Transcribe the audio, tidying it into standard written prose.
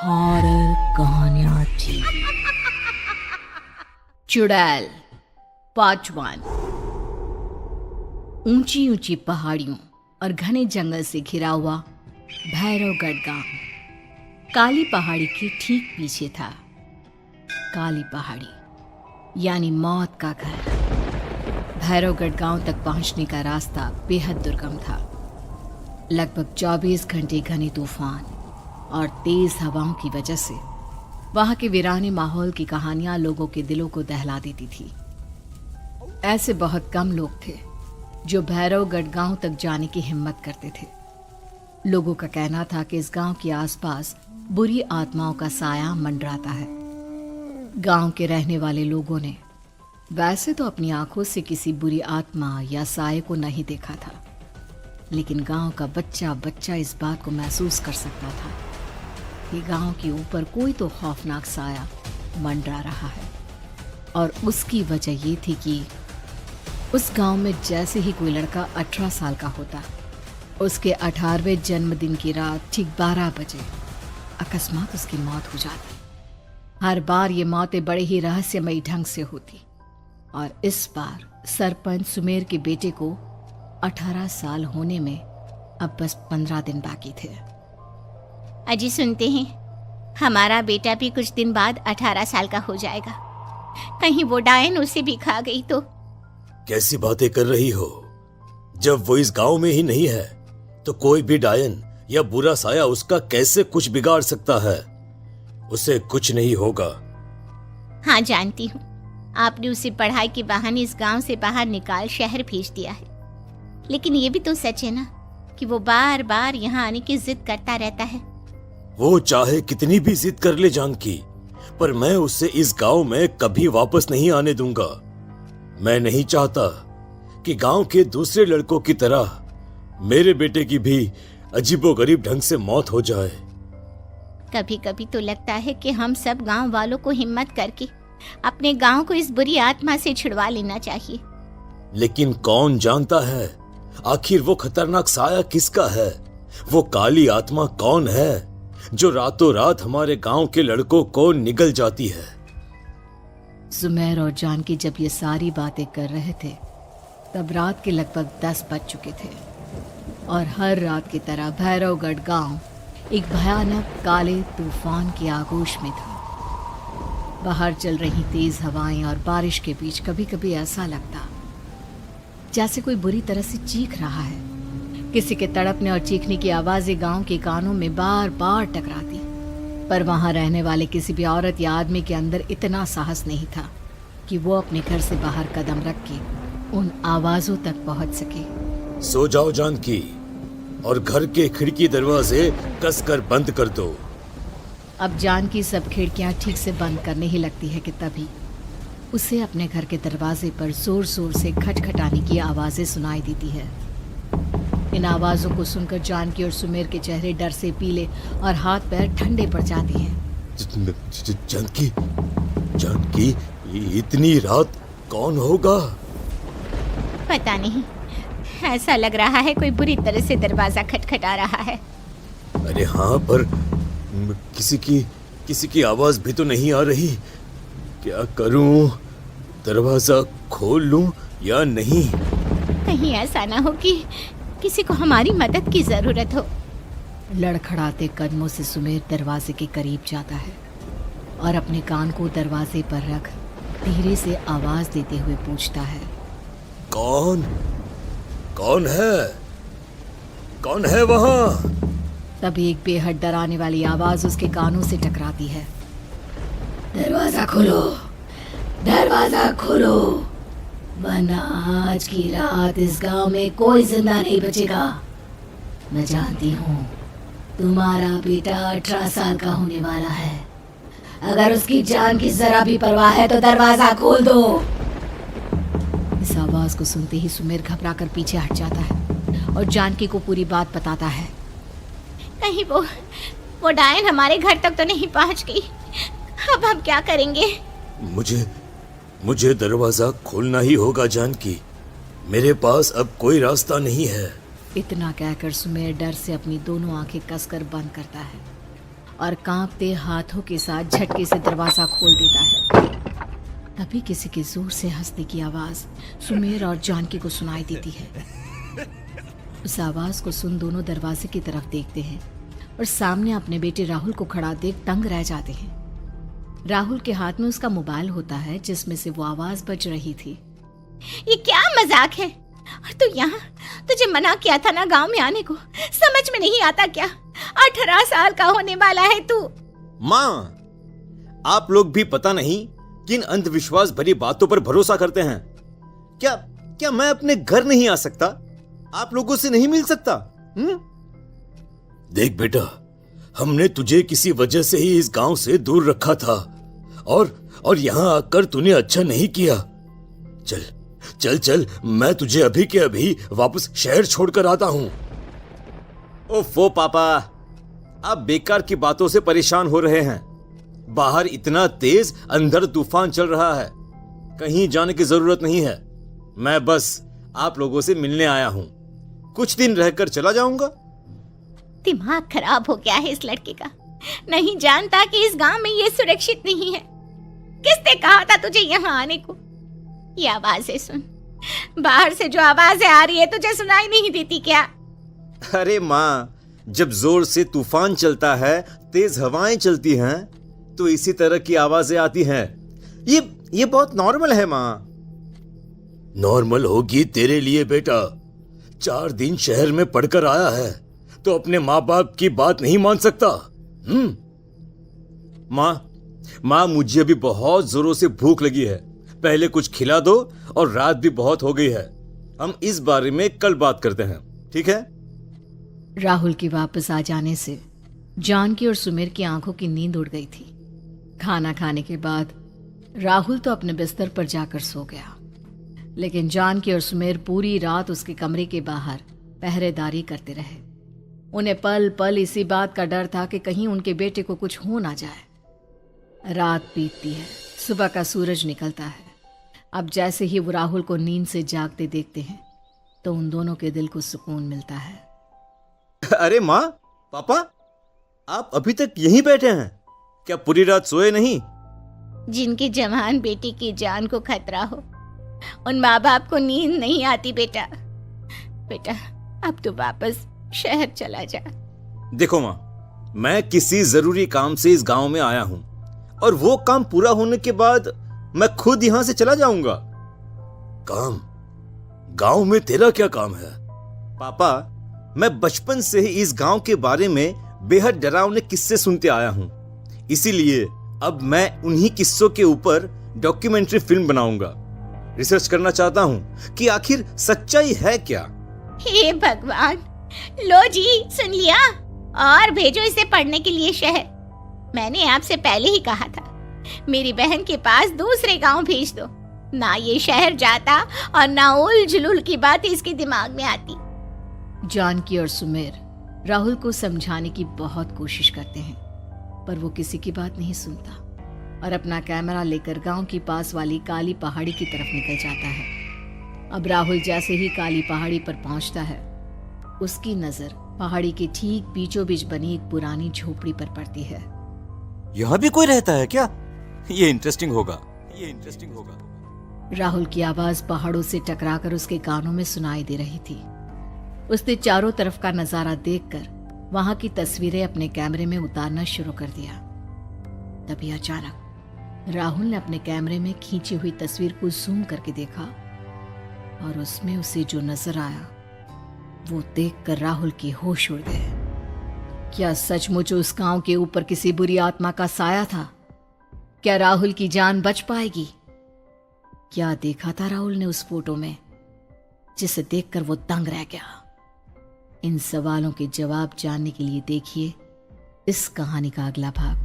Horror कहानियां थी। चुड़ैल पार्ट 1। ऊंची ऊंची पहाड़ियों और घने जंगल से घिरा हुआ भैरवगढ़ गांव काली पहाड़ी के ठीक पीछे था। काली पहाड़ी यानी मौत का घर। भैरवगढ़ गांव तक पहुंचने का रास्ता बेहद दुर्गम था। लगभग 24 घंटे घने तूफान और तेज हवाओं की वजह से वहां के वीराने माहौल की कहानियां लोगों के दिलों को दहला देती थी। ऐसे बहुत कम लोग थे जो भैरवगढ़ गांव तक जाने की हिम्मत करते थे। लोगों का कहना था कि इस गांव के आसपास बुरी आत्माओं का साया मंडराता है। गांव के रहने वाले लोगों ने वैसे तो अपनी आंखों से किसी बुरी आत्मा या साये को नहीं देखा था, लेकिन गांव का बच्चा बच्चा इस बात को महसूस कर सकता था कि गांव के ऊपर कोई तो खौफनाक साया मंडरा रहा है। और उसकी वजह ये थी कि उस गांव में जैसे ही कोई लड़का 18 साल का होता, उसके 18वें जन्मदिन की रात ठीक 12 बजे अकस्मात उसकी मौत हो जाती। हर बार ये मौतें बड़े ही रहस्यमयी ढंग से होती और इस बार सरपंच सुमेर के बेटे को 18 साल होने में अब बस 15 दिन बाकी थे। अजी सुनते हैं, हमारा बेटा भी कुछ दिन बाद 18 साल का हो जाएगा। कहीं वो डायन उसे भी खा गई तो। कैसी बातें कर रही हो? जब वो इस गांव में ही नहीं है तो कोई भी डायन या बुरा साया उसका कैसे कुछ बिगाड़ सकता है? उसे कुछ नहीं होगा। हाँ जानती हूँ, आपने उसे पढ़ाई के बहाने इस गांव से बाहर निकाल शहर भेज दिया है, लेकिन ये भी तो सच है ना कि वो बार बार यहाँ आने की जिद करता रहता है। वो चाहे कितनी भी जिद कर ले जानकी, पर मैं उसे इस गांव में कभी वापस नहीं आने दूंगा। मैं नहीं चाहता कि गांव के दूसरे लड़कों की तरह मेरे बेटे की भी अजीबोगरीब ढंग से मौत हो जाए। कभी कभी तो लगता है कि हम सब गांव वालों को हिम्मत करके अपने गांव को इस बुरी आत्मा से छुड़वा लेना चाहिए। लेकिन कौन जानता है आखिर वो खतरनाक साया किसका है? वो काली आत्मा कौन है जो रातों रात हमारे गांव के लड़कों को निगल जाती है? सुमेर और जानकी जब ये सारी बातें कर रहे थे तब रात के लगभग 10 बज चुके थे और हर रात की तरह भैरवगढ़ गांव एक भयानक काले तूफान की आगोश में था। बाहर चल रही तेज हवाएं और बारिश के बीच कभी कभी ऐसा लगता जैसे कोई बुरी तरह से चीख रहा है। किसी के तड़पने और चीखने की आवाजें गांव के कानों में बार बार टकराती, पर वहां रहने वाले किसी भी औरत या आदमी के अंदर इतना साहस नहीं था कि वो अपने घर से बाहर कदम रख के उन आवाजों तक पहुंच सके। सो जाओ जानकी और घर के खिड़की दरवाजे कसकर बंद कर दो। अब जानकी सब खिड़कियां ठीक से बंद करने ही लगती है कि तभी उसे अपने घर के दरवाजे पर जोर जोर से खटखटाने की आवाजें सुनाई देती है। इन आवाजों को सुनकर जानकी और सुमेर के चेहरे डर से पीले और हाथ पैर ठंडे पड़ जाते हैं। जानकी, जानकी, इतनी रात कौन होगा? पता नहीं, ऐसा लग रहा है कोई बुरी तरह से दरवाजा खटखटा रहा है। अरे हाँ, पर किसी की आवाज भी तो नहीं आ रही। क्या करूं? दरवाजा खोल लूं या नहीं? कहीं ऐसा ना हो कि किसी को हमारी मदद की जरूरत हो। लड़खड़ाते कदमों से सुमेर दरवाजे के करीब जाता है और अपने कान को दरवाजे पर रख धीरे से आवाज देते हुए पूछता है, कौन कौन है? कौन है वहां? तभी एक बेहद डराने वाली आवाज उसके कानों से टकराती है। दरवाजा खोलो, दरवाजा खोलो, वरना आज की रात इस गांव में कोई जिंदा नहीं बचेगा। मैं जानती हूँ तुम्हारा बेटा 18 साल का होने वाला है। अगर उसकी जान की जरा भी परवाह है तो दरवाजा खोल दो। इस आवाज को सुनते ही सुमेर घबरा कर पीछे हट जाता है और जानकी को पूरी बात बताता है। कहीं वो डायन हमारे घर तक तो नहीं पहुंच गई? अब हम क्या करेंगे? मुझे दरवाजा खोलना ही होगा जानकी। मेरे पास अब कोई रास्ता नहीं है। इतना कहकर सुमेर डर से अपनी दोनों आंखें कसकर बंद करता है और कांपते हाथों के साथ झटके से दरवाजा खोल देता है। तभी किसी के जोर से हंसने की आवाज सुमेर और जानकी को सुनाई देती है। उस आवाज को सुन दोनों दरवाजे की तरफ देखते हैं और सामने अपने बेटे राहुल को खड़ा देख दंग रह जाते हैं। राहुल के हाथ में उसका मोबाइल होता है जिसमें से वो आवाज बज रही थी। ये क्या मजाक है? और तू यहाँ, तुझे मना किया था ना गांव में आने को, समझ में नहीं आता क्या? 18 साल का होने वाला है तू। माँ, आप लोग भी पता नहीं किन अंधविश्वास भरी बातों पर भरोसा करते हैं। क्या क्या मैं अपने घर नहीं आ सकता? आप लोगों से नहीं मिल सकता? देख बेटा, हमने तुझे किसी वजह से ही इस गांव से दूर रखा था और यहाँ आकर तूने अच्छा नहीं किया। चल चल चल, मैं तुझे अभी के अभी वापस शहर छोड़कर आता हूं। ओफो पापा, आप बेकार की बातों से परेशान हो रहे हैं। बाहर इतना तेज अंधड़ तूफान चल रहा है, कहीं जाने की जरूरत नहीं है। मैं बस आप लोगों से मिलने आया हूं, कुछ दिन रहकर चला जाऊंगा। दिमाग खराब हो गया है इस लड़के का, नहीं जानता कि इस गांव में ये सुरक्षित नहीं है। किसने कहा था तुझे यहाँ आने को? ये आवाजें सुन, बाहर से जो आवाजें आ रही है तुझे सुनाई नहीं देती क्या? अरे माँ, जब जोर से तूफान चलता है, तेज हवाएं चलती हैं, तो इसी तरह की आवाजें आती हैं। ये बहुत नॉर्मल है माँ। नॉर्मल होगी तेरे लिए बेटा। 4 दिन शहर में पढ़कर आया है तो अपने माँ बाप की बात नहीं मान सकता। माँ, मुझे अभी बहुत जोरों से भूख लगी है, पहले कुछ खिला दो, और रात भी बहुत हो गई है। हम इस बारे में कल बात करते हैं, ठीक है? राहुल के वापस आ जाने से जानकी और सुमेर की आंखों की नींद उड़ गई थी। खाना खाने के बाद राहुल तो अपने बिस्तर पर जाकर सो गया, लेकिन जानकी और सुमेर पूरी रात उसके कमरे के बाहर पहरेदारी करते रहे। उन्हें पल पल इसी बात का डर था कि कहीं उनके बेटे को कुछ हो ना जाए। रात बीतती है, सुबह का सूरज निकलता है। अब जैसे ही वो राहुल को नींद से जागते देखते हैं तो उन दोनों के दिल को सुकून मिलता है। अरे माँ, पापा, आप अभी तक यहीं बैठे हैं? क्या पूरी रात सोए नहीं? जिनकी जवान बेटी की जान को खतरा हो, उन माँ बाप को नींद नहीं आती बेटा। बेटा, अब तो वापस शहर चला जा। देखो माँ, मैं किसी जरूरी काम से इस गांव में आया हूं, और वो काम पूरा होने के बाद मैं खुद यहां से चला जाऊंगा। काम? गांव में तेरा क्या काम है? पापा, मैं बचपन से ही इस गांव के बारे में बेहद डरावने किस्से सुनते आया हूं, इसीलिए अब मैं उन्हीं किस्सों के ऊपर डॉक्यूमेंट्री फिल्म बनाऊंगा। रिसर्च करना चाहता हूं कि आखिर सच्चाई है क्या। हे भगवान, लो जी, सुन लिया, और भेजो इसे पढ़ने के लिए शहर। मैंने आपसे पहले ही कहा था, मेरी बहन के पास दूसरे गांव भेज दो। ना ये शहर जाता और ना उल जुलूल की बात इसके दिमाग में आती। जानकी और सुमेर राहुल को समझाने की बहुत कोशिश करते हैं, पर वो किसी की बात नहीं सुनता और अपना कैमरा लेकर गांव की पास वाली काली पहाड़ी की तरफ निकल जाता है। अब राहुल जैसे ही काली पहाड़ी पर पहुंचता है, उसकी नजर पहाड़ी के ठीक बीचों बीच बनी एक पुरानी झोपड़ी पर पड़ती है। यहाँ भी कोई रहता है क्या? ये इंटरेस्टिंग होगा। राहुल की आवाज पहाड़ों से टकराकर उसके कानों में सुनाई दे रही थी। उसने चारों तरफ का नजारा देखकर वहां की तस्वीरें अपने कैमरे में उतारना शुरू कर दिया। तभी अचानक राहुल ने अपने कैमरे में खींची हुई तस्वीर को जूम करके देखा, और उसमें उसे जो नजर आया वो देखकर राहुल की होश उड़ गए। क्या सचमुच उस गांव के ऊपर किसी बुरी आत्मा का साया था? क्या राहुल की जान बच पाएगी? क्या देखा था राहुल ने उस फोटो में जिसे देखकर वो दंग रह गया? इन सवालों के जवाब जानने के लिए देखिए इस कहानी का अगला भाग।